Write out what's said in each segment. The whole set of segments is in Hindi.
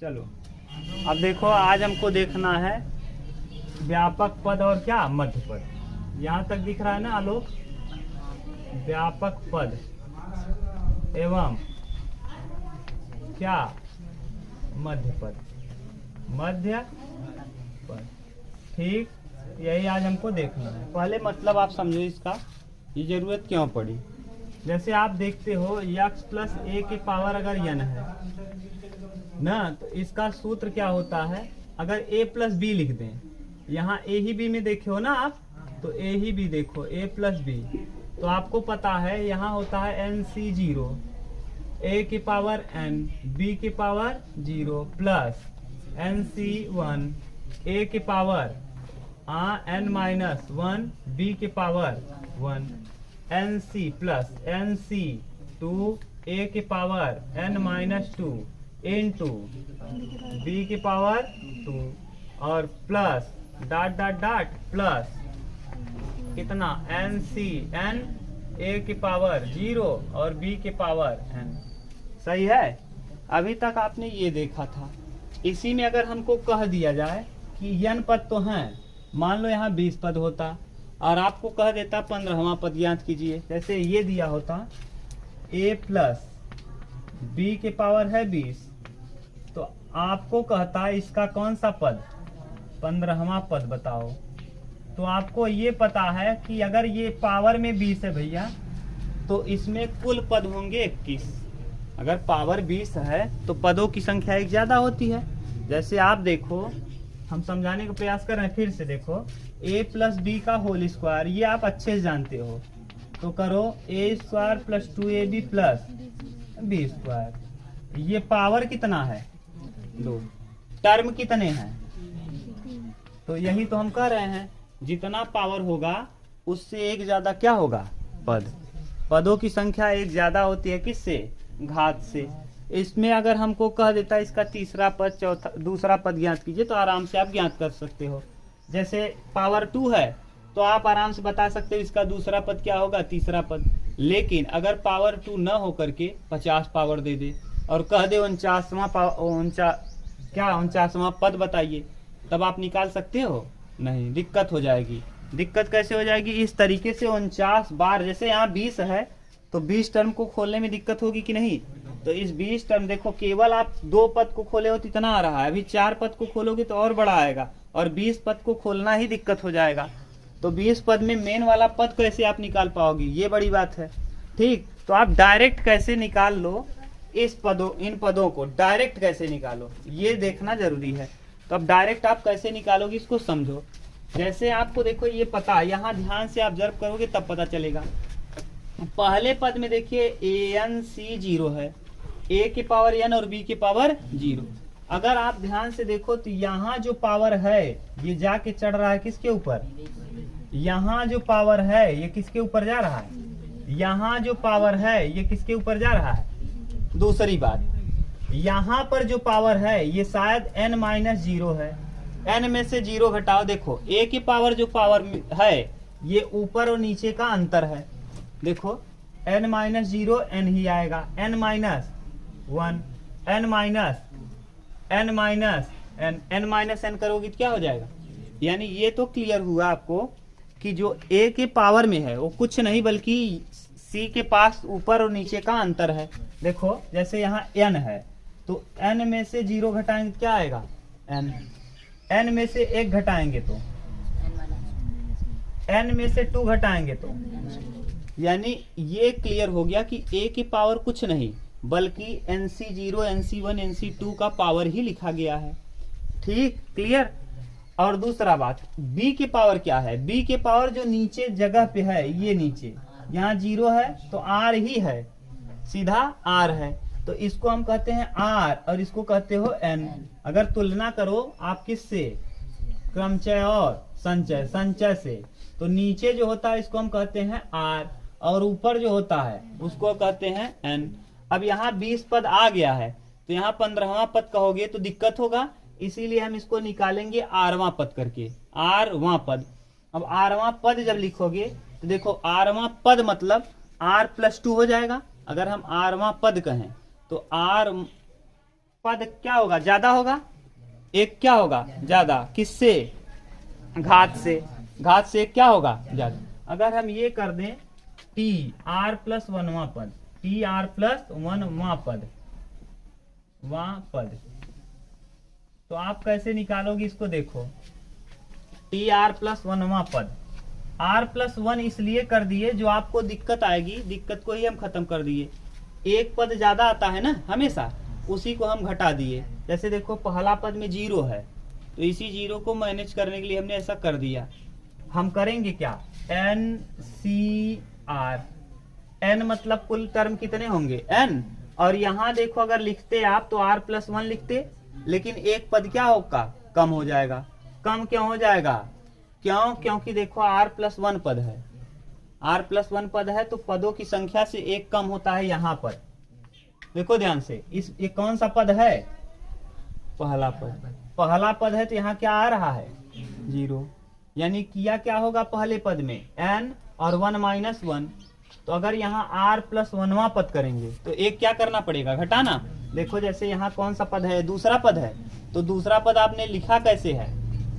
चलो अब देखो, आज हमको देखना है व्यापक पद और क्या मध्य पद। यहाँ तक दिख रहा है ना आलोक? व्यापक पद एवं क्या मध्य पद, मध्य पद। ठीक, यही आज हमको देखना है। पहले मतलब आप समझो इसका, ये जरूरत क्यों पड़ी। जैसे आप देखते हो x प्लस ए के पावर अगर n है ना, तो इसका सूत्र क्या होता है? अगर a प्लस बी लिख दें, यहाँ a ही b में देखे हो ना आप, तो a ही b देखो, a प्लस बी, तो आपको पता है यहाँ होता है nc0, a के पावर n, b के पावर 0 प्लस nc1, a के पावर n माइनस 1, b के power 1, nc plus nc2, a के power n minus 2 into b के पावर 2 और plus dot dot dot plus कितना ncn, a के पावर 0 और b के पावर n। सही है? अभी तक आपने ये देखा था। इसी में अगर हमको कह दिया जाए कि n पद तो हैं, मान लो यहाँ 20 पद होता और आपको कह देता 15वां पद ज्ञात कीजिए। जैसे ये दिया होता a प्लस b के पावर है 20, तो आपको कहता है इसका कौन सा पद, 15वां पद बताओ। तो आपको ये पता है कि अगर ये पावर में 20 है भैया, तो इसमें कुल पद होंगे 21। अगर पावर 20 है तो पदों की संख्या एक ज्यादा होती है। जैसे आप देखो, हम समझाने का प्रयास कर रहे हैं, फिर से देखो, a प्लस बी का होल स्क्वायर, ये आप अच्छे से जानते हो, तो करो a square plus 2ab plus b square. ये पावर कितना है? 2। टर्म कितने हैं? तो यही तो हम कह रहे हैं, जितना पावर होगा उससे एक ज्यादा क्या होगा? पद। पदों की संख्या एक ज्यादा होती है किससे? घात से। इसमें अगर हमको कह देता है इसका तीसरा पद, दूसरा पद ज्ञात कीजिए, तो आराम से आप ज्ञात कर सकते हो। जैसे पावर 2 है तो आप आराम से बता सकते हो इसका दूसरा पद क्या होगा? तीसरा पद। लेकिन अगर पावर 2 न हो करके 50 पावर दे दे और कह दे 49वां पद बताइए, तब आप निकाल सकते हो? नहीं, दिक्कत हो जाएगी। दिक्कत कैसे हो जाएगी? इस तरीके से 49 बार, जैसे यहाँ 20 है तो 20 टर्म को खोलने में दिक्कत होगी कि नहीं? तो इस 20 टर्म देखो, केवल आप 2 पद को खोले हो तो इतना आ रहा है, अभी 4 पद को खोलोगे तो और बड़ा आएगा, और 20 पद को खोलना ही दिक्कत हो जाएगा। तो 20 पद में मेन वाला पद कैसे आप निकाल पाओगे, ये बड़ी बात है। ठीक, तो आप डायरेक्ट कैसे निकाल लो इन पदों को डायरेक्ट कैसे निकालो, ये देखना जरूरी है। तो अब डायरेक्ट आप कैसे निकालोगे इसको समझो। जैसे आपको देखो ये पता, यहाँ ध्यान से ऑब्जर्व करोगे तब पता चलेगा। पहले पद में देखिए anc0 है, a के पावर n और b के पावर 0। अगर आप ध्यान से देखो तो यहाँ जो पावर है ये जाके चढ़ रहा है किसके ऊपर? यहाँ जो पावर है ये किसके ऊपर जा रहा है? यहाँ जो पावर है ये किसके ऊपर जा रहा है? दूसरी बात, यहाँ पर जो पावर है ये शायद n माइनस 0 है। n में से 0 घटाओ, देखो a की पावर जो पावर है ये ऊपर और नीचे का अंतर है। देखो n माइनस 0 n ही आएगा, n minus 1, n minus n करोगे तो क्या हो जाएगा? यानी ये तो क्लियर हुआ आपको कि जो a के पावर में है वो कुछ नहीं बल्कि c के पास ऊपर और नीचे का अंतर है। देखो जैसे यहाँ n है तो n में से 0 घटाएंगे क्या आएगा? n में से 1 घटाएंगे तो n में से 2 घटाएंगे तो, यानी ये क्लियर हो गया कि a की पावर कुछ नहीं बल्कि nc0, nc1, nc2 का पावर ही लिखा गया है। ठीक, क्लियर। और दूसरा बात, b की पावर क्या है? b की पावर जो नीचे जगह पे है, ये नीचे यहाँ 0 है तो r ही है, सीधा r है, तो इसको हम कहते हैं r और इसको कहते हो n। अगर तुलना करो आप किससे? क्रमचय और संचय से, तो नीचे जो होता है इसको हम कहते हैं r और ऊपर जो होता है उसको कहते हैं n। अब यहाँ 20 पद आ गया है तो यहाँ 15वां पद कहोगे तो दिक्कत होगा, इसीलिए हम इसको निकालेंगे rवां पद करके, rवां पद। अब rवां पद जब लिखोगे तो देखो rवां पद मतलब r प्लस 2 हो जाएगा। अगर हम rवां पद कहें तो r पद क्या होगा, ज्यादा होगा, एक क्या होगा ज्यादा, किससे, घात से, घात से एक क्या होगा ज्यादा। अगर हम ये कर दें टी आर प्लस वनवा पद, टी आर प्लस वनवा पद, वहां पद, तो आप कैसे निकालोगे इसको, देखो टी आर प्लस वनवा पद, आर प्लस वन इसलिए कर दिए जो आपको दिक्कत आएगी, दिक्कत को ही हम खत्म कर दिए। एक पद ज्यादा आता है ना हमेशा, उसी को हम घटा दिए। जैसे देखो पहला पद में 0 है, तो इसी 0 को मैनेज करने के लिए हमने ऐसा कर दिया। हम करेंगे क्या, एन सी आर, एन मतलब कुल टर्म कितने होंगे n, और यहाँ देखो अगर लिखते आप तो r प्लस 1 लिखते, लेकिन एक पद क्या होगा, कम हो जाएगा। कम क्यों हो जाएगा, क्यों, क्योंकि देखो r प्लस 1 पद है, r प्लस 1 पद है तो पदों की संख्या से एक कम होता है। यहाँ पर देखो ध्यान से, इस ये कौन सा पद है, पहला पद, पहला पद है तो यहाँ क्या आ रहा है 0, यानी किया क्या होगा पहले पद में n और 1 माइनस 1, तो अगर यहाँ r प्लस 1वां पद करेंगे तो एक क्या करना पड़ेगा, घटाना। देखो जैसे यहाँ कौन सा पद है, दूसरा पद है, तो दूसरा पद आपने लिखा कैसे है,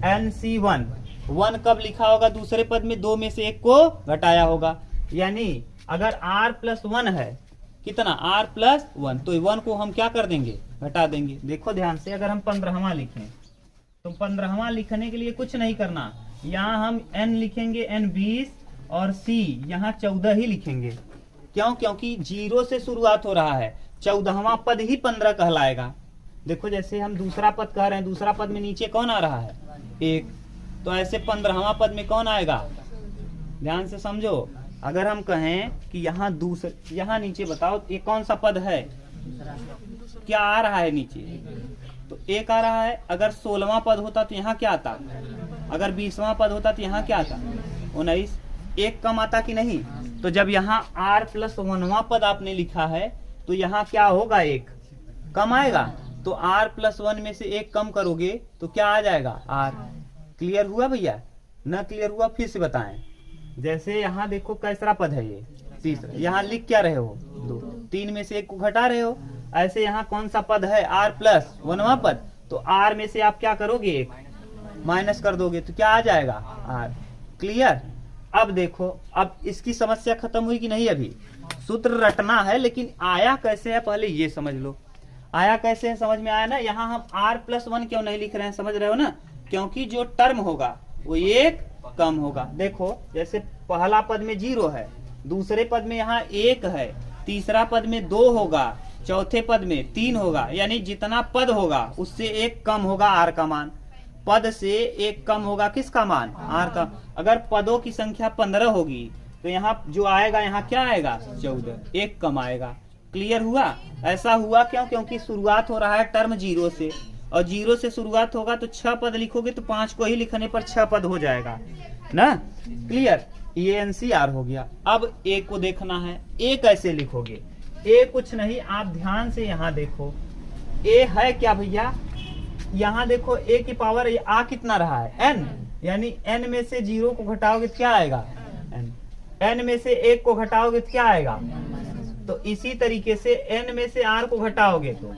NC1, 1 कब लिखा होगा दूसरे पद में, 2 में से एक को घटाया होगा। यानी अगर r प्लस 1 है, कितना r प्लस 1, तो 1 को हम क्या कर देंगे, घटा देंगे। देखो ध्यान से, अगर हम 15वां लिखें तो 15वां लिखने के लिए कुछ नहीं करना, यहाँ हम n लिखेंगे, n 20 और c यहाँ 14 ही लिखेंगे। क्यों, क्योंकि 0 से शुरुआत हो रहा है, 14वां पद ही 15 कहलाएगा। देखो जैसे हम दूसरा पद कह रहे हैं, दूसरा पद में नीचे कौन आ रहा है 1, तो ऐसे 15वां पद में कौन आएगा, ध्यान से समझो। अगर हम कहें कि यहाँ दूसरे, यहाँ नीचे बताओ ये कौन सा पद है, क्या आ रहा है नीचे, तो 1 आ रहा है। अगर 16वां पद होता तो यहाँ क्या आता, अगर 20वां पद होता तो यहाँ क्या आता 19, एक कम आता कि नहीं। तो जब यहाँ r प्लस 1वां पद आपने लिखा है तो यहाँ क्या होगा, एक कम आएगा, तो r प्लस 1 में से एक कम करोगे तो क्या आ जाएगा r। क्लियर हुआ भैया, न क्लियर हुआ फिर से बताएं। जैसे यहाँ देखो कैसरा पद है, ये तीसरा, यहाँ लिख क्या रहे हो 2, 3 में से एक को घटा रहे हो। ऐसे यहाँ कौन सा पद है r प्लस 1वां पद, तो r में से आप क्या करोगे, एक माइनस कर दोगे तो क्या आ जाएगा r। क्लियर। अब देखो, अब इसकी समस्या खत्म हुई कि नहीं, अभी सूत्र रटना है, लेकिन आया कैसे है पहले ये समझ लो। आया कैसे है समझ में आया ना। यहाँ हम r प्लस 1 क्यों नहीं लिख रहे हैं, समझ रहे हो ना, क्योंकि जो टर्म होगा वो एक कम होगा। देखो जैसे पहला पद में 0 है, दूसरे पद में यहाँ 1 है, तीसरा पद में 2 होगा, चौथे पद में 3 होगा, यानी जितना पद होगा उससे एक कम होगा r का मान, पद से एक कम होगा किसका मान, r का। अगर पदों की संख्या 15 होगी तो यहाँ जो आएगा, यहाँ क्या आएगा 14, एक कम आएगा। क्लियर हुआ। ऐसा हुआ क्यों, क्योंकि शुरुआत हो रहा है टर्म 0 से, और 0 से शुरुआत होगा तो 6 पद लिखोगे तो 5 को ही लिखने पर 6 पद हो जाएगा ना। क्लियर, ये NCR हो गया। अब ए को देखना है, ए कैसे लिखोगे, ए कुछ नहीं, आप ध्यान से यहाँ देखो, ए है क्या भैया, यहाँ देखो a की पावर आ कितना रहा है n, यानी n में से 0 को घटाओगे तो क्या आएगा n में से 1 को घटाओगे तो क्या आएगा। तो इसी तरीके से n में से r को घटाओगे तो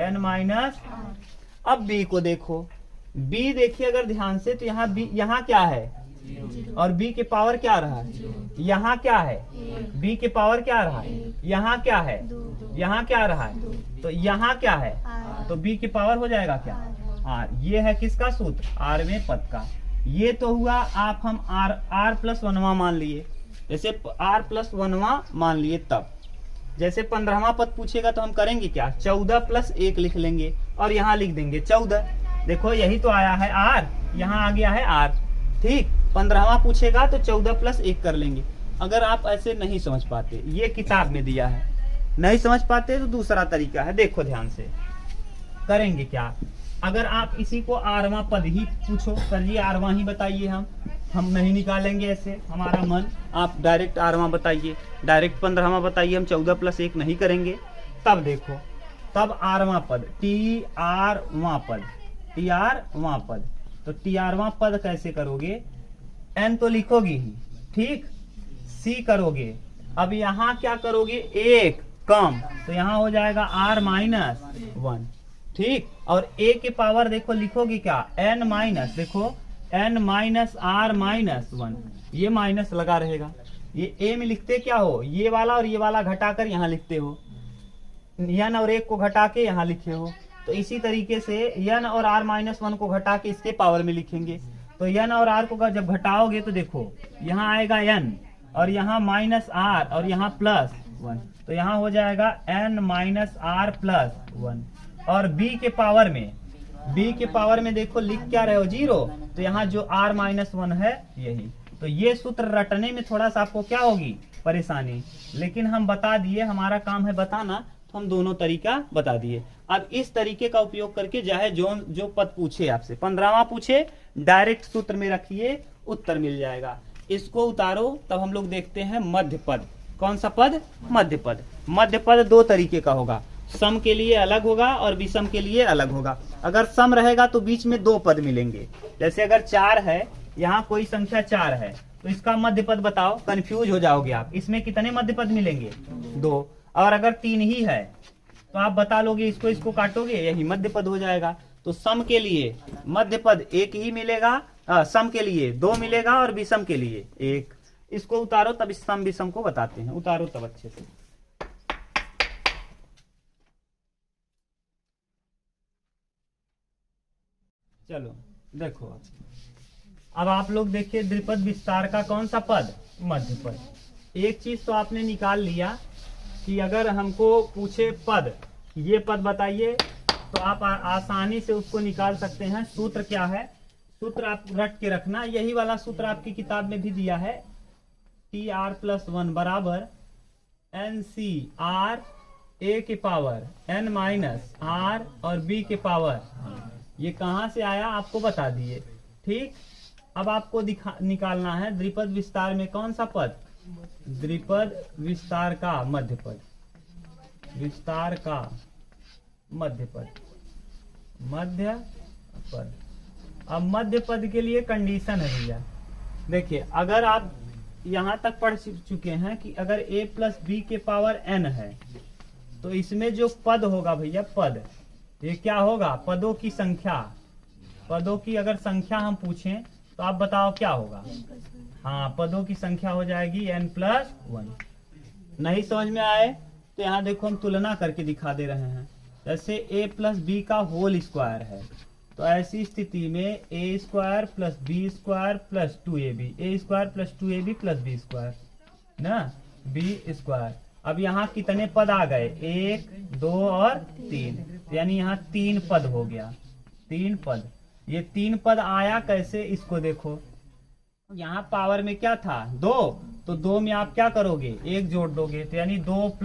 n माइनस। अब b को देखो, b देखिए अगर ध्यान से, तो यहाँ b, यहाँ क्या है, और b के पावर क्या रहा है, यहाँ क्या है, b के पावर क्या रहा है, यहाँ क्या है, यहाँ क्या रहा है, तो यहाँ क्या है, तो b की पावर हो जाएगा क्या r। ये है किसका सूत्र, r में पद का। ये तो हुआ आप हम r प्लस 1वां मान लिए, जैसे r प्लस 1वां मान लिए। तब जैसे 15वां पद पूछेगा तो हम करेंगे क्या, 14 प्लस 1 लिख लेंगे और यहाँ लिख देंगे 14। देखो यही तो आया है r, यहाँ आ गया है r। ठीक, 15वां पूछेगा तो 14 प्लस 1 कर लेंगे। अगर आप ऐसे नहीं समझ पाते, ये किताब में दिया है, नहीं समझ पाते तो दूसरा तरीका है, देखो ध्यान से करेंगे क्या। अगर आप इसी को rवां पद ही पूछो, चलिए rवां ही बताइए, हम नहीं निकालेंगे ऐसे हमारा मन, आप डायरेक्ट rवां बताइए, डायरेक्ट 15वां बताइए, हम 14 प्लस 1 नहीं करेंगे। तब देखो, तब rवां पद, TR वां पद, TR वां पद, तो TR वां पद कैसे करोगे, n तो लिखोगे ही, ठीक, C करोगे। अब यहाँ क्या करोगे, 1 कम, तो यहाँ हो जाएगा r-1। ठीक, और a के पावर देखो लिखोगे क्या, n-, देखो n-r-1, ये माइनस लगा रहेगा। ये a में लिखते क्या हो, ये वाला और ये वाला घटाकर यहाँ लिखते हो, n और 1 को घटा के यहाँ लिखे हो। तो इसी तरीके से n और r-1 को घटा के इसके पावर में लिखेंगे। तो n और r को जब घटाओगे तो देखो यहाँ आएगा n और यहाँ -r और यहाँ +1, तो यहाँ हो जाएगा n-r+1। और b के पावर में देखो लिख क्या रहे हो, 0, तो यहाँ जो r-1 है यही। तो ये सूत्र रटने में थोड़ा सा आपको क्या होगी, परेशानी, लेकिन हम बता दिए, हमारा काम है बताना, तो हम दोनों तरीका बता दिए। अब इस तरीके का उपयोग करके चाहे जो पद पूछे आपसे, 15वां पूछे, डायरेक्ट सूत्र में रखिए, उत्तर मिल जाएगा। इसको उतारो, तब हम लोग देखते हैं मध्य पद। कौन सा पद, मध्य पद। मध्य पद दो तरीके का होगा, सम के लिए अलग होगा और विषम के लिए अलग होगा। अगर सम रहेगा तो बीच में दो पद मिलेंगे, जैसे अगर 4 है, यहाँ कोई संख्या 4 है, तो इसका मध्य पद बताओ, कंफ्यूज हो जाओगे आप, इसमें कितने मध्य पद मिलेंगे, 2। और अगर 3 ही है तो आप बता लोगे, इसको काटोगे, यही मध्य पद हो जाएगा। तो सम के लिए मध्य पद 1 ही मिलेगा, सम के लिए 2 मिलेगा और विषम के लिए 1। इसको उतारो तब इस सम विषम को बताते हैं, उतारो तब अच्छे से। चलो देखो, अब आप लोग देखिए द्विपद विस्तार का कौन सा पद, मध्य पद। एक चीज तो आपने निकाल लिया कि अगर हमको पूछे पद, ये पद बताइए, तो आप आसानी से उसको निकाल सकते हैं। सूत्र क्या है, सूत्र आप रट के रखना, यही वाला सूत्र आपकी किताब में भी दिया है, TR+1 बराबर NCR A के पावर n-r और b के पावर, ये कहाँ से आया आपको बता दिए। ठीक, अब आपको निकालना है द्विपद विस्तार में कौन सा पद, द्विपद विस्तार का मध्य पद, विस्तार का मध्य पद, मध्य पद। अब मध्य पद के लिए कंडीशन है भैया, देखिए अगर आप यहाँ तक पढ़ चुके हैं कि अगर a + b के पावर n है, तो इसमें जो पद होगा भैया, पद ये क्या होगा, पदों की संख्या। पदों की अगर संख्या हम पूछें तो आप बताओ क्या होगा, हाँ पदों की संख्या हो जाएगी n+1। नहीं समझ में आए तो यहाँ देखो हम तुलना करके दिखा दे रहे हैं। जैसे a + b का होल स्क्वायर है, तो ऐसी स्थिति में a² + b² + 2ab, a² + 2ab + b² ना, b²। अब यहाँ कितने पद आ गए, 1, 2 और 3, यानी यहाँ 3 पद हो गया, 3 पद। ये 3 पद आया कैसे, इसको देखो, यहाँ पावर में क्या था, 2, तो 2 में आप क्या करोगे, 1 जोड़ दोगे, तो यानी 2 +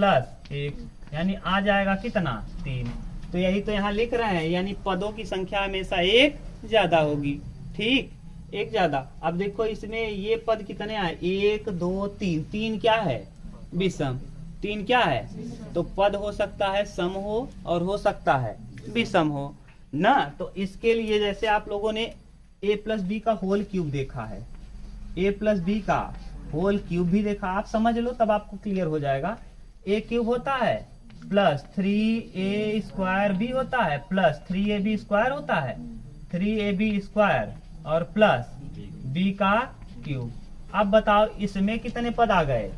1, यानी आ जाएगा कितना, 3। तो यही तो यहाँ लिख रहे हैं, यानी पदों की संख्या हमेशा 1 ज्यादा होगी। ठीक, 1 ज्यादा। अब देखो इसमें ये पद कितने आए, 1, 2, 3, 3 क्या है, विषम। 3 क्या है, तो पद हो सकता है सम हो और हो सकता है विषम हो ना। तो इसके लिए जैसे आप लोगों ने a + b का होल क्यूब देखा है, a + b का होल क्यूब भी देखा, आप समझ लो तब आपको क्लियर हो जाएगा। a³ होता है प्लस 3a² भी होता है प्लस 3ab² होता है, 3ab² और प्लस b का क्यूब। अब बताओ इसमें कितने पद आ गए,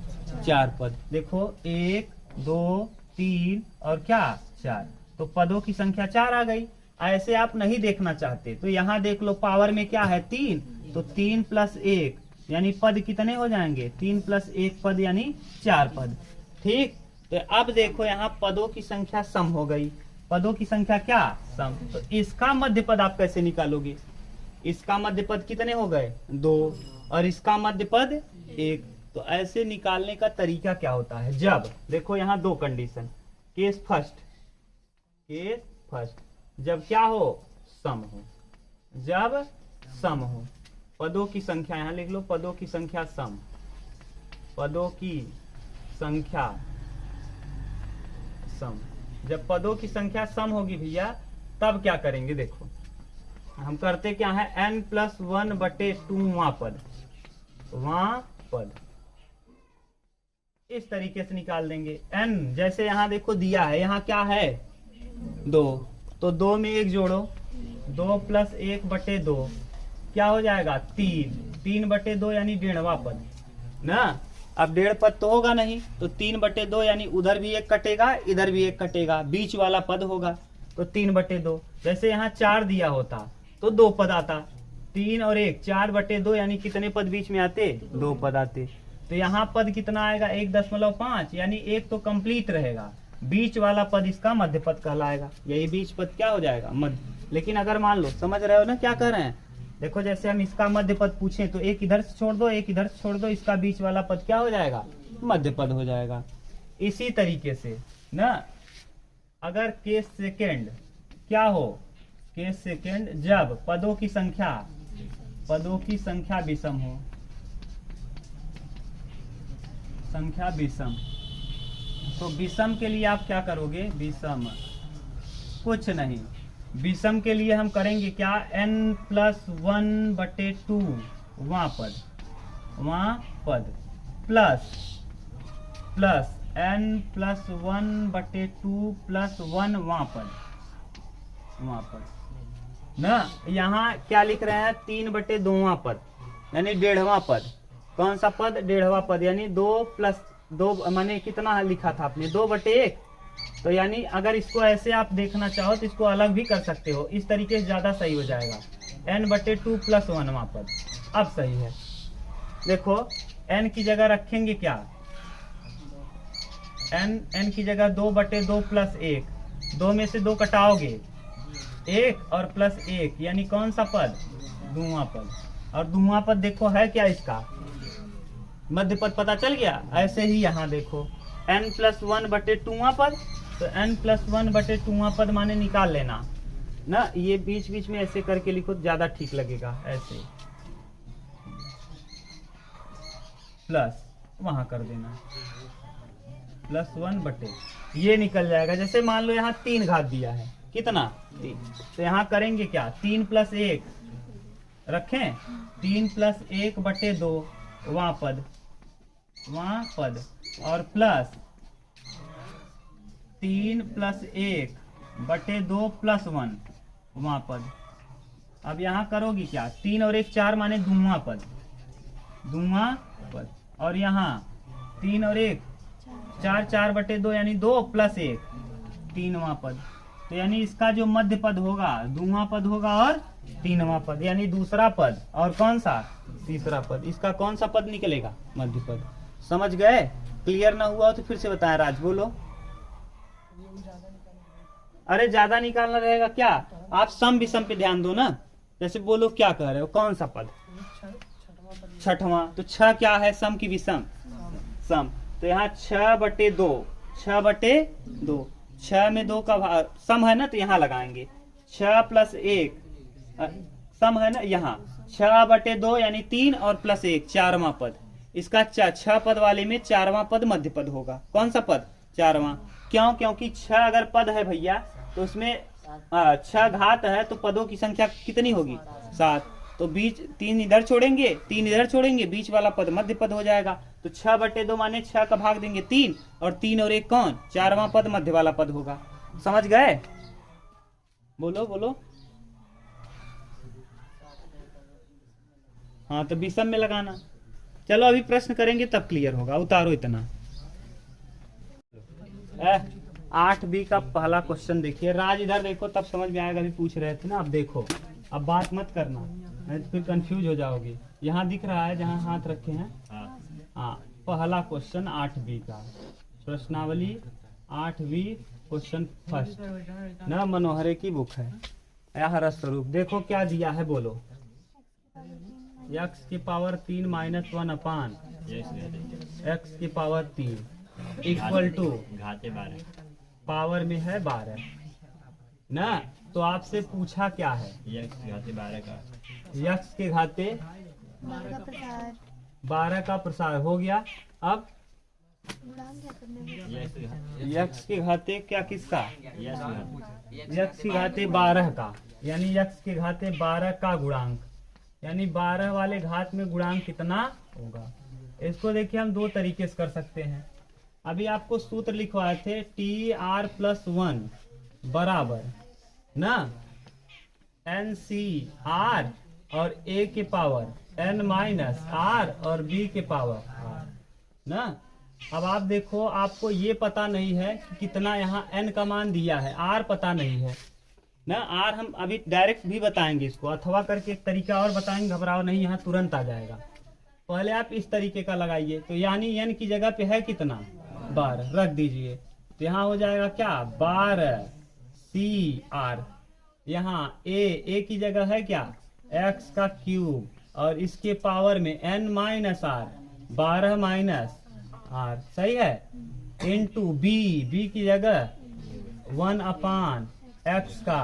4 पद। देखो 1, 2, 3 और क्या 4, तो पदों की संख्या 4 आ गई। ऐसे आप नहीं देखना चाहते तो यहाँ देख लो, पावर में क्या है 3, तो 3 + 1 यानी पद कितने हो जाएंगे, 3 + 1 पद यानी 4 पद। ठीक, तो अब देखो यहाँ पदों की संख्या सम हो गई, पदों की संख्या क्या, सम। तो इसका मध्य पद आप कैसे निकालोगे, इसका मध्य पद कितने हो गए, 2, और इसका मध्य पद 1। तो ऐसे निकालने का तरीका क्या होता है, जब देखो यहाँ 2 कंडीशन, केस फर्स्ट, जब क्या हो, सम हो, जब सम हो, पदों की संख्या यहाँ लिख लो, पदों की संख्या सम, पदों की संख्या सम। जब पदों की संख्या सम होगी भैया, तब क्या करेंगे, देखो हम करते क्या है, n+1/2वां पद, वां पद इस तरीके से निकाल देंगे। n जैसे यहाँ देखो दिया है, यहाँ क्या है 2, तो 2 में 1 जोड़ो, 2 + 1/2 क्या हो जाएगा 3, 3/2 यानी 1.5वां पद ना। अब 1.5 पद तो होगा नहीं, तो 3/2 यानी उधर भी 1 कटेगा, इधर भी 1 कटेगा, बीच वाला पद होगा तो 3/2। जैसे यहाँ 4 दिया होता तो 2 पद आता, 3 और 1 4/2 यानी कितने पद बीच में आते 2 पद आते। तो यहाँ पद कितना आएगा 1.5 यानी 1 तो कंप्लीट रहेगा, बीच वाला पद इसका मध्य पद कहलाएगा। यही बीच पद क्या हो जाएगा मध्य। लेकिन अगर मान लो, समझ रहे हो ना क्या कर रहे हैं, देखो जैसे हम इसका मध्य पद पूछे तो एक इधर से छोड़ दो, एक इधर से छोड़ दो, इसका बीच वाला पद क्या हो जाएगा मध्य पद हो जाएगा। इसी तरीके से ना अगर केस सेकेंड क्या हो, केस सेकेंड जब पदों की संख्या विषम हो, संख्या विषम, तो विषम के लिए आप क्या करोगे, विषम कुछ नहीं, विषम के लिए हम करेंगे क्या n+1/2 वहाँ पद प्लस n+1/2 + 1 वहाँ पद ना। यहाँ क्या लिख रहे हैं 3/2वां पद यानी 1.5वां पद। कौन सा पद 1.5वां पद यानी 2 + 2 माने कितना लिखा था आपने 2/1। तो यानी अगर इसको ऐसे आप देखना चाहो तो इसको अलग भी कर सकते हो, इस तरीके से ज्यादा सही हो जाएगा n/2 + 1 वहाँ पद। अब सही है, देखो n की जगह रखेंगे क्या, n की जगह 2/2 + 1, 2 में से 2 कटाओगे 1 और +1 यानी कौन सा पद 2वां पद। और 2वां पद देखो है क्या इसका मध्य पद, पता चल गया। ऐसे ही यहाँ देखो n+1/2वां पद, तो n+1/2वां पद माने निकाल लेना ना, ये बीच बीच में ऐसे करके लिखो ज्यादा ठीक लगेगा, ऐसे प्लस वहां कर देना +1/, ये निकल जाएगा। जैसे मान लो यहाँ 3 घात दिया है, कितना 3, तो यहाँ करेंगे क्या 3 + 1 रखें, 3 + 1/2 वहाँ पद और प्लस 3 + 1/2 + 1 वहाँ पद। अब यहाँ करोगी क्या 3 और 1 4 माने 2वां पद, और यहाँ 3 और 1 4, 4/2 यानी 2 + 1 3वां पद। तो यानी इसका जो मध्य पद होगा 2वां पद होगा और 3वां पद, यानी दूसरा पद और कौन सा तीसरा पद। इसका कौन सा पद निकलेगा मध्य पद। समझ गए। क्लियर ना हुआ हो तो फिर से बताएं, राज बोलो। अरे ज्यादा निकालना रहेगा क्या, आप सम विषम पे ध्यान दो ना। जैसे बोलो क्या कह रहे हो, कौन सा पद 6वां, तो 6 क्या है सम की विषम सम, तो यहाँ 6/2 6 में 2 का सम है ना, तो यहाँ लगाएंगे 6 + 1 सम है ना, यहाँ 6/2 यानी 3 और +1 4वां पद। इसका 6 पद वाले में 4वां पद मध्य पद होगा। कौन सा पद 4वां, क्यों, क्योंकि 6 अगर पद है भैया तो उसमें 6 घात है, तो पदों की संख्या कितनी होगी 7, तो बीच 3 इधर छोड़ेंगे 3 इधर छोड़ेंगे, बीच वाला पद मध्य पद हो जाएगा। तो 6/2 माने 6 का भाग देंगे 3, और 3 और 1 कौन 4वां पद मध्य वाला पद होगा। समझ गए, बोलो बोलो। हाँ तो विषम में लगाना। चलो अभी प्रश्न करेंगे तब क्लियर होगा, उतारो इतना। 8B का पहला क्वेश्चन देखिए। राज इधर देखो तब समझ में आएगा, अभी पूछ रहे थे ना। अब देखो, अब बात मत करना फिर कंफ्यूज हो जाओगे। यहाँ दिख रहा है जहाँ हाथ रखे हैं, हाँ पहला क्वेश्चन 8B का प्रश्नावली 8B क्वेश्चन फर्स्ट ना, मनोहरे की बुक है। यह रसस्वरूप देखो क्या दिया है, बोलो। x की पावर 3 - 1 अपान x की पावर 3 इक्वल टू पावर में है 12 ना। तो आपसे पूछा क्या है x के घाते 12 का प्रसार हो गया। अब x के घाते क्या किसका x के घाते 12 का, यानी x के घाते 12 का गुणांक, यानी 12 वाले घात में गुणांक कितना होगा। इसको देखिए हम दो तरीके से कर सकते हैं। अभी आपको सूत्र लिखवाए थे TR+1 बराबर ना NCR और A के पावर N-R और B के पावर R ना। अब आप देखो, आपको ये पता नहीं है कि कितना यहाँ N का मान दिया है, R पता नहीं है ना। R हम अभी डायरेक्ट भी बताएंगे इसको, अथवा करके एक तरीका और बताएंगे, घबराओ नहीं, यहाँ तुरंत आ जाएगा। पहले आप इस तरीके का लगाइए, तो यानी N की जगह पे है कितना 12 रख दीजिए, तो यहाँ हो जाएगा क्या 12CR। यहाँ A की जगह है क्या x का क्यूब और इसके पावर में N-R 12 माइनस R, सही है, इनटू B की जगह 1/x का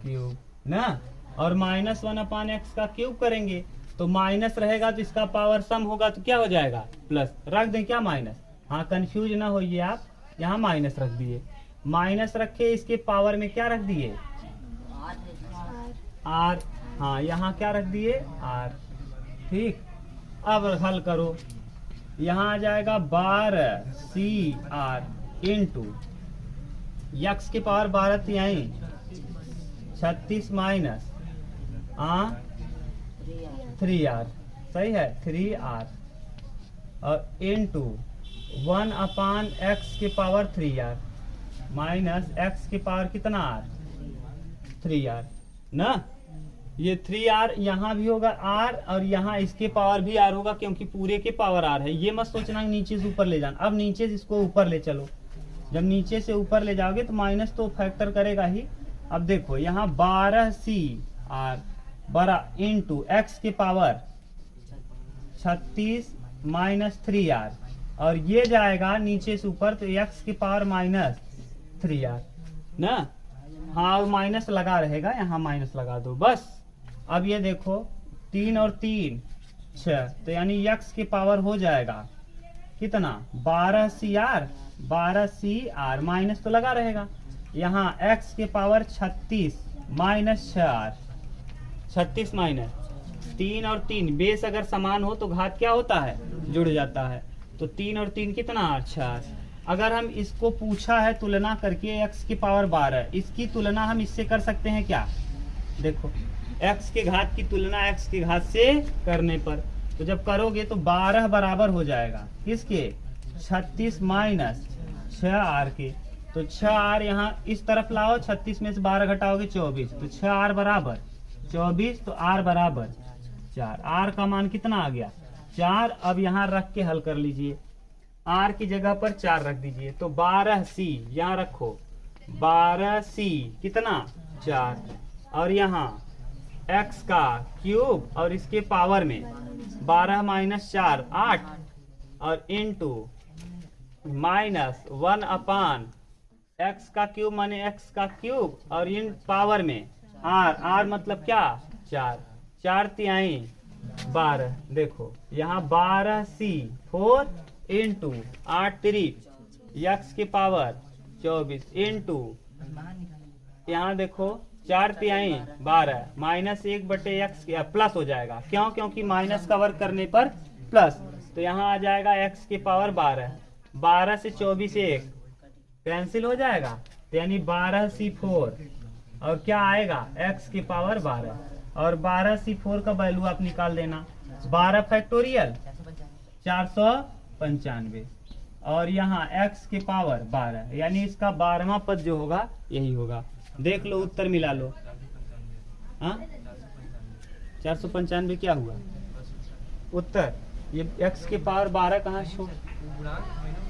क्यूब ना, और -1/x का क्यूब करेंगे तो माइनस रहेगा तो इसका पावर सम होगा तो क्या हो जाएगा प्लस, रख दें क्या माइनस, हाँ कंफ्यूज ना होइए आप, यहाँ माइनस रख दिए, माइनस रखे इसके पावर में क्या रख दिए R, हाँ यहाँ क्या रख दिए R। ठीक, अब हल करो, यहाँ आ जाएगा 12CR इंटू x के पावर 12 थी आई 36 माइनस 3R, सही है 3R, और इंटू 1/x के पावर 3R माइनस x के पावर कितना R 3R ना। ये 3R यहाँ भी होगा R और यहाँ इसके पावर भी R होगा, क्योंकि पूरे के पावर R है। ये मत सोचना नीचे से ऊपर ले जाना, अब नीचे से इसको ऊपर ले चलो, जब नीचे से ऊपर ले जाओगे तो माइनस तो फैक्टर करेगा ही। अब देखो यहाँ 12CR बड़ा इंटू x के पावर 36 माइनस 3R, और ये जाएगा नीचे से ऊपर तो x के पावर -3R ना, हाँ और माइनस लगा रहेगा, यहाँ माइनस लगा दो बस। अब ये देखो 3 और 3 6, तो यानी x के पावर हो जाएगा कितना 12CR माइनस तो लगा रहेगा, यहाँ x के पावर 36 माइनस 6R, 36 माइनस 3 और 3 बेस अगर समान हो तो घात क्या होता है जुड़ जाता है, तो 3 और 3 कितना 6R। अगर हम इसको पूछा है तुलना करके x की पावर 12, इसकी तुलना हम इससे कर सकते हैं क्या, देखो x के घात की तुलना x के घात से करने पर, तो जब करोगे तो 12 बराबर हो जाएगा किसके 36 माइनस 6R के, तो 6R यहाँ इस तरफ लाओ, 36 में से 12 घटाओगे 24, तो 6R बराबर 24, तो R बराबर 4, R का मान कितना आ गया 4। अब यहाँ रख के हल कर लीजिए, R की जगह पर 4 रख दीजिए, तो 12C यहाँ रखो, 12C कितना 4, और यहाँ x का क्यूब और इसके पावर में 12 माइनस 4 8, और इंटू -1/x का क्यूब माने x का क्यूब, और इन पावर में r मतलब क्या 4, 4 तिहाई 12, देखो यहाँ 12C 4 इंटू 8 3 x के पावर 24 इंटू यहाँ देखो 4 तिहाई 12 माइनस 1/x प्लस हो जाएगा, क्यों, क्योंकि माइनस का वर्ग करने पर प्लस, तो यहाँ आ जाएगा x के पावर 12, 12 से 24 1 कैंसिल हो जाएगा, तो यानी 12C4, और क्या आएगा x के पावर 12, और 12C4 का वैल्यू आप निकाल देना, 12 फैक्टोरियल 495, और यहाँ x के पावर 12, यानी इसका 12वां पद जो होगा यही होगा। देख लो उत्तर मिला लो, हाँ 495 क्या हुआ उत्तर, ये x के पावर 12 कहाँ शो,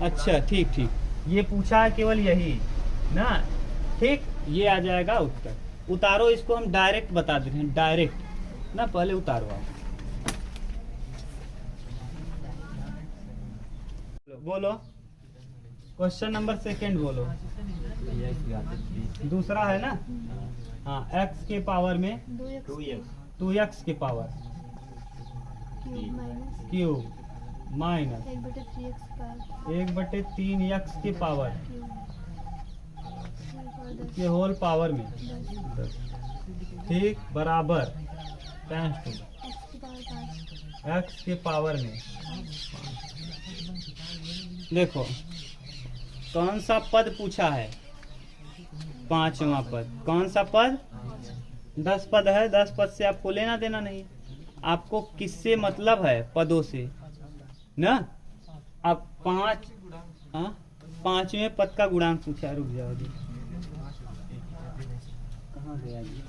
अच्छा ठीक ठीक, ये पूछा है केवल यही ना, ठीक, ये आ जाएगा उत्तर। उतारो इसको, हम डायरेक्ट बता देते हैं, डायरेक्ट ना, पहले उतारो आप, बोलो क्वेश्चन नंबर 2 बोलो, दूसरा है ना, हाँ x के पावर में 2x के पावर क्यूब माइनस 1/3x के पावर के होल पावर में, ठीक, बराबर x के पावर में। देखो कौन सा पद पूछा है? 5वां पद। कौन सा पद? 10 पद है। 10 पद से आपको लेना देना नहीं, आपको किससे मतलब है? पदों से ना। अब 5वें पद का गुणांक पूछा। रुक जाओ जी, कहाँ गया जी?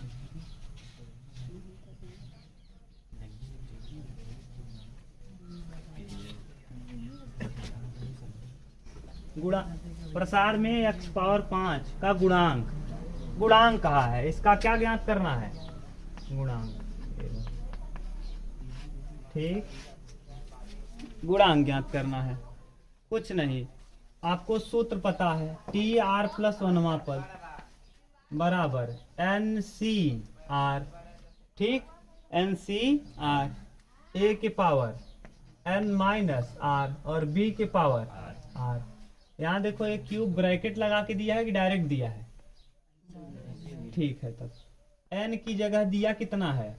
प्रसार में x पावर 5 का गुणांक कहा है, इसका क्या ज्ञात करना है? गुणांक। ठीक, गुणांक ज्ञात करना है। कुछ नहीं, आपको सूत्र पता है, TR प्लस 1वां पद बराबर NCR। ठीक, NCR A के पावर N माइनस R और B के पावर R। यहाँ देखो एक क्यूब ब्रैकेट लगा के दिया है कि डायरेक्ट दिया है? ठीक है, तब n की जगह दिया कितना है?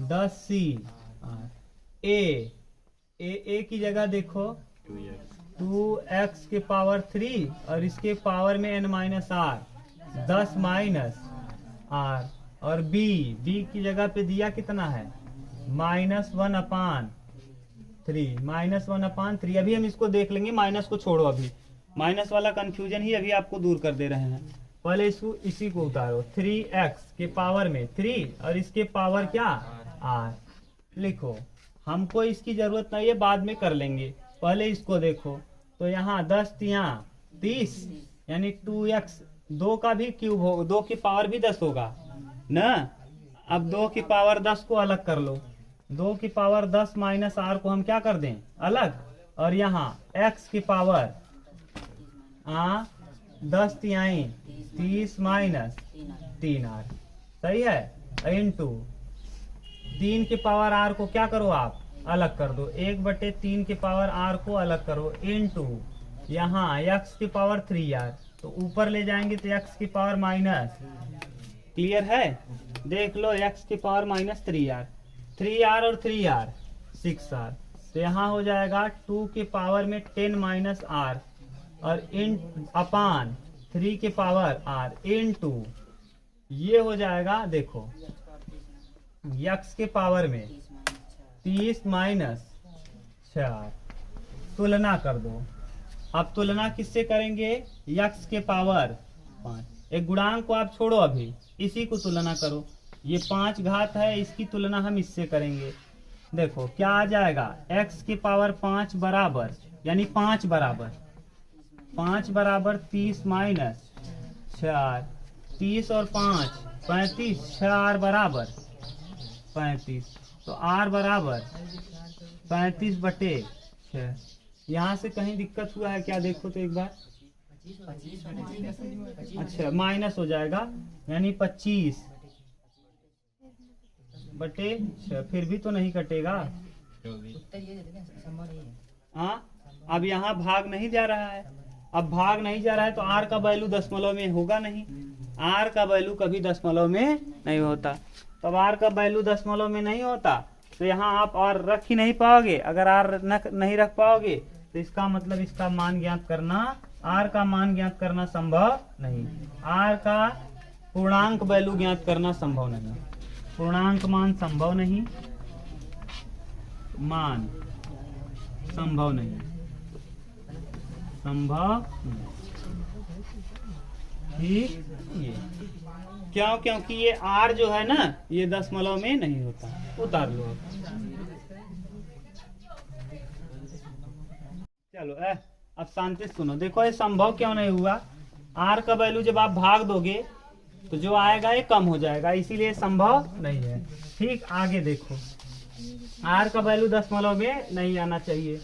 10C R। a की जगह देखो 2x के पावर 3 और इसके पावर में n minus R, 10 minus R। और b की जगह पे दिया कितना है? -1/3। अभी हम इसको देख लेंगे, माइनस को छोड़ो, अभी माइनस वाला कंफ्यूजन ही अभी आपको दूर कर दे रहे हैं। पहले इसी को उतारो। 3x के पावर में 3 और इसके पावर क्या? R। लिखो, हमको इसकी जरूरत नहीं है, बाद में कर लेंगे, पहले इसको देखो। तो यहाँ 10 यहाँ 30 यानी 2x, 2 का भी क्यूब हो, 2 की पावर भी 10 होगा ना। अब 2 की पावर 10 को अलग कर लो। 2 की पावर 10 माइनस R को हम क्या कर दें? अलग। और यहाँ x की पावर 10 तिहाई 30 माइनस 3R। सही है। इंटू 3 के पावर R को क्या करो आप? अलग कर दो। 1/3 के पावर R को अलग करो। इंटू यहाँ x की पावर 3R, तो ऊपर ले जाएंगे तो x की पावर माइनस। क्लियर है? देख लो, x की पावर माइनस 3R, 3R और 3R 6R। तो यहाँ हो जाएगा 2 के पावर में 10 माइनस R और इन अपान 3 के पावर R इंटू ये हो जाएगा, देखो x के पावर में 30 माइनस 6R। तुलना कर दो। अब तुलना किससे करेंगे? x के पावर 5। एक गुणांक को आप छोड़ो, अभी इसी को तुलना करो। ये 5 घात है, इसकी तुलना हम इससे करेंगे। देखो क्या आ जाएगा? x की पावर 5 बराबर, यानी 5 बराबर 30 माइनस 6R। 30 और 5 35, 6R बराबर 35। तो R बराबर 35/6। यहाँ से कहीं दिक्कत हुआ है क्या? देखो तो एक बार। अच्छा, माइनस हो जाएगा, यानी 25/6। फिर भी तो नहीं कटेगा। हाँ, अब यहाँ भाग नहीं जा रहा है। अब भाग नहीं जा रहा है तो R का वैल्यू दशमलव में होगा नहीं। R का वैल्यू कभी दशमलव में नहीं होता। तब R का वैल्यू दशमलव में नहीं होता तो यहाँ आप R रख ही नहीं पाओगे। अगर R नहीं रख पाओगे तो इसका मतलब इसका मान ज्ञात करना, R का मान ज्ञात करना संभव नहीं। R का पूर्णांक वैल्यू ज्ञात करना संभव नहीं। पूर्णांक मान संभव नहीं, मान संभव नहीं, संभव ठीक। ये क्यों? क्योंकि ये R जो है ना, ये दशमलव में नहीं होता। उतार लो। चलो अब शांति से सुनो। देखो ये संभव क्यों नहीं हुआ? R का वैल्यू जब आप भाग दोगे तो जो आएगा ये कम हो जाएगा, इसीलिए संभव नहीं है। ठीक, आगे देखो। R का वैल्यू दशमलव में नहीं आना चाहिए।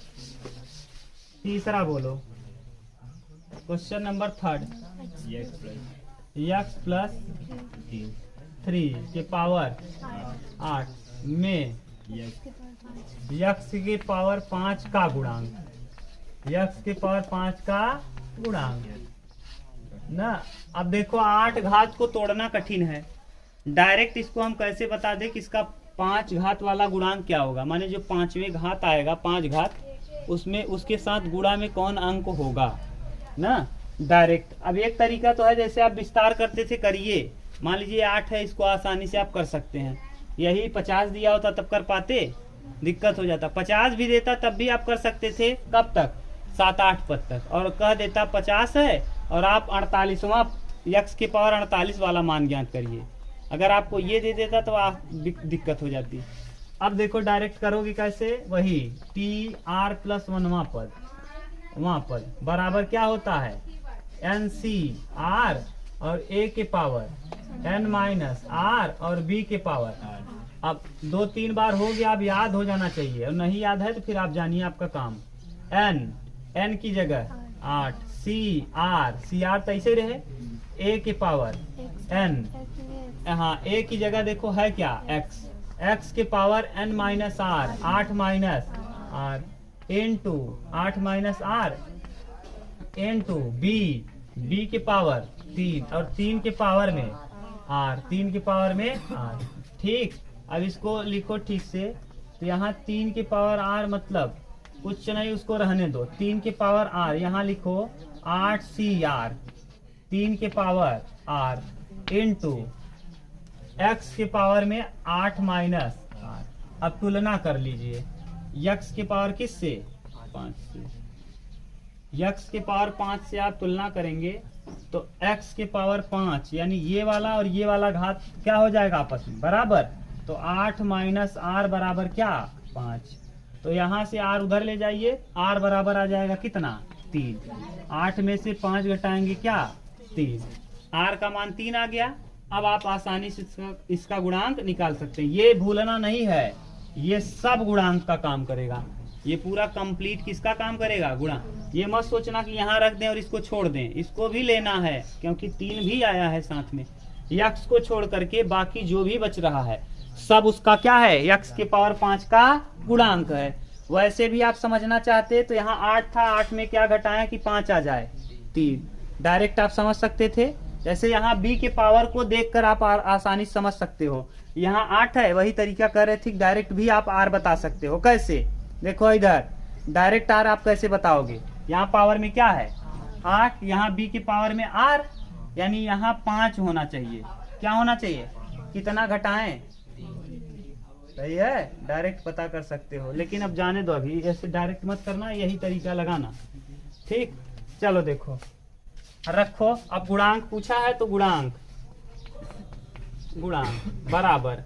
तीसरा बोलो, क्वेश्चन नंबर 3। x प्लस 3 के पावर 8 में x के पावर 5 का गुणांक, x के पावर 5 का गुणांक ना। अब देखो 8 घात को तोड़ना कठिन है। डायरेक्ट इसको हम कैसे बता दें कि इसका 5 घात वाला गुणांक क्या होगा? माने जो 5वें घात आएगा, 5 घात, उसमें उसके साथ गुणा में कौन अंक होगा ना। डायरेक्ट। अब एक तरीका तो है जैसे आप विस्तार करते थे करिए, मान लीजिए 8 है, इसको आसानी से आप कर सकते हैं। यही 50 दिया होता तब कर पाते, दिक्कत हो जाता। 50 भी देता तब भी आप कर सकते थे, कब तक, 7-8 पद तक। और कह देता 50 है और आप 48वां x के पावर 48 वाला मान ज्ञात करिए। अगर आपको ये दे देता तो आप दिक्कत हो जाती। अब देखो डायरेक्ट करोगे कैसे, वही TR प्लस 1वां पद, वहां पद बराबर क्या होता है, NCR और A के पावर N माइनस R और B के पावर। अब 2-3 बार हो गया, अब याद हो जाना चाहिए, और नहीं याद है तो फिर आप जानिए आपका काम। N की जगह 8, CR तो ऐसे रहे, A के पावर N, हाँ A की जगह देखो है क्या, X के power N minus R, 8 minus R into 8 minus R into B के पावर 3 और 3 के पावर में R, 3 के पावर में R। ठीक, अब इसको लिखो ठीक से, तो यहाँ 3 के पावर R मतलब कुछ नहीं, उसको रहने दो, 3 के पावर R यहाँ लिखो 8CR, 3 के पावर R इंटू x के पावर में 8 माइनस R। अब तुलना कर लीजिए, x के पावर किससे, 5 से, x के पावर 5 से आप तुलना करेंगे तो x के पावर 5 यानी ये वाला और ये वाला घात क्या हो जाएगा आपस में बराबर, तो 8 माइनस R बराबर क्या, 5। तो यहाँ से R उधर ले जाइए, R बराबर आ जाएगा कितना, 3। 8 में से 5 घटाएंगे क्या, 3, R का मान 3 आ गया। अब आप आसानी से इसका गुणांक निकाल सकते हैं। ये भूलना नहीं है, ये सब गुणांक का काम करेगा, ये पूरा कंप्लीट किसका काम करेगा, गुणांक। ये मत सोचना कि यहाँ रख दें और इसको छोड़ दें, इसको भी लेना है क्योंकि 3 भी आया है साथ में। x को छोड़ करके बाकी जो भी बच रहा है सब उसका क्या है, x के पावर 5 का गुणांक है। वैसे भी आप समझना चाहते तो यहाँ 8 था, 8 में क्या घटाएं कि 5 आ जाए, 3। डायरेक्ट आप समझ सकते थे। जैसे यहाँ b के पावर को देखकर आप आसानी से समझ सकते हो, यहाँ 8 है, वही तरीका कर रहे थे, डायरेक्ट भी आप r बता सकते हो। कैसे, देखो इधर डायरेक्ट r आप कैसे बताओगे, यहाँ पावर में क्या है 8, यहाँ b के पावर में r, यानी यहाँ 5 होना चाहिए। क्या होना चाहिए, कितना घटाएं, सही है, डायरेक्ट पता कर सकते हो। लेकिन अब जाने दो, अभी ऐसे डायरेक्ट मत करना, यही तरीका लगाना। ठीक, चलो देखो रखो। अब गुणांक पूछा है तो गुणांक बराबर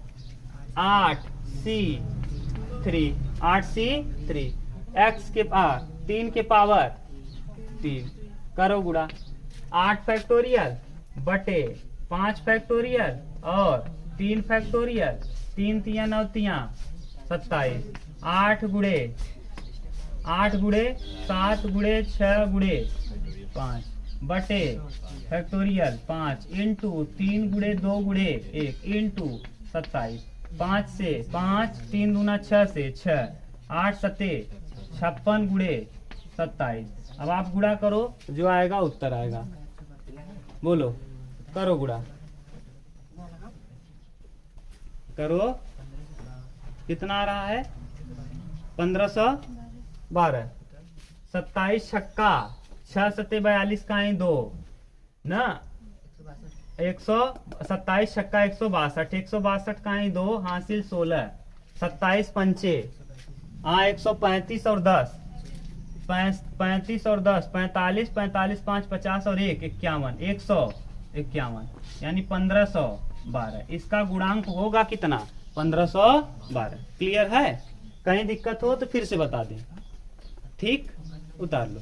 8C3 x के पावर 3 के पावर 3 करो गुणा, 8 फैक्टोरियल बटे 5 फैक्टोरियल और 3 फैक्टोरियल, 3 तिया 9 तिया 27, 8 गुणे 7 गुणे 6 गुणे 5 बटे फैक्टोरियल 5 इंटू 3 गुणे 2 गुणे 1 इंटू 27, 5 से 5, 3 दूना 6 से 6, 8 सते 56 गुणे 27। अब आप गुणा करो, जो आएगा उत्तर आएगा। बोलो, करो गुणा, करो, कितना आ रहा है, 1512, 27 छक्का 6 सते 42 का 2 ना, 127 छक्का 162, 162 का 2 हासिल 16, 27 पंचे, हाँ 135 और 10, 35 और 10 45, 45 5 50 और 1 51, 151 यानी 1512। इसका गुणांक होगा कितना, 1512। क्लियर है, कहीं दिक्कत हो तो फिर से बता दें। ठीक, उतार लो।